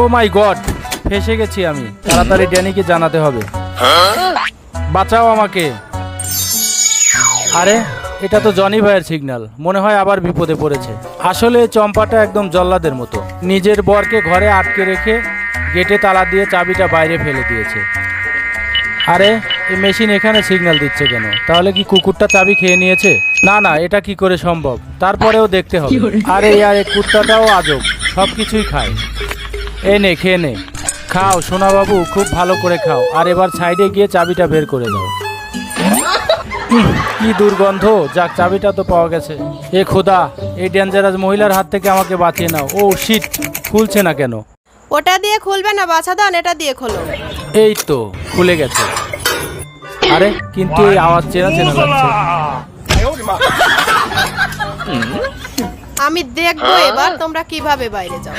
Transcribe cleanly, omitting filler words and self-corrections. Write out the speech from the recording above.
ও মাই god, ফেসে গেছি আমি। তাড়াতাড়ি ড্যানিকে জানাতে হবে। বাঁচাও আমাকে। আরে এটা তো জনি ভাইয়ের সিগন্যাল, মনে হয় আবার বিপদে পড়েছে। আসলে চম্পাটা একদম জল্লাদের মতো, নিজের বরকে ঘরে আটকে রেখে গেটে তালা দিয়ে চাবিটা বাইরে ফেলে দিয়েছে। আরে এই মেশিন এখানে সিগন্যাল দিচ্ছে কেন? তাহলে কি কুকুরটা চাবি খেয়ে নিয়েছে? না না, এটা কি করে সম্ভব? তারপরেও দেখতে হবে। আরে ইয়ার এই কুত্তাটাও আজব, সব কিছুই খায়। এই নে, খেয়ে নে। খাও সোনা বাবু, খুব ভালো করে খাও। আর এবার সাইডে গিয়ে চাবিটা বের করে দাও। কি দুর্গন্ধ! যাক, চাবিটা তো পাওয়া গেছে। এ খোদা, এই ডেঞ্জারাস মহিলার হাত থেকে আমাকে বাঁচিয়ে নাও। ও শিট, খুলছে না কেন? ওটা দিয়ে খুলবে না বাছাদান, এটা দিয়ে খোলো। এই তো খুলে গেছে। আরে কিন্তু এই আওয়াজ চেনা চেনা লাগছে। আমি দেখবো এবার তোমরা কিভাবে বাইরে যাও।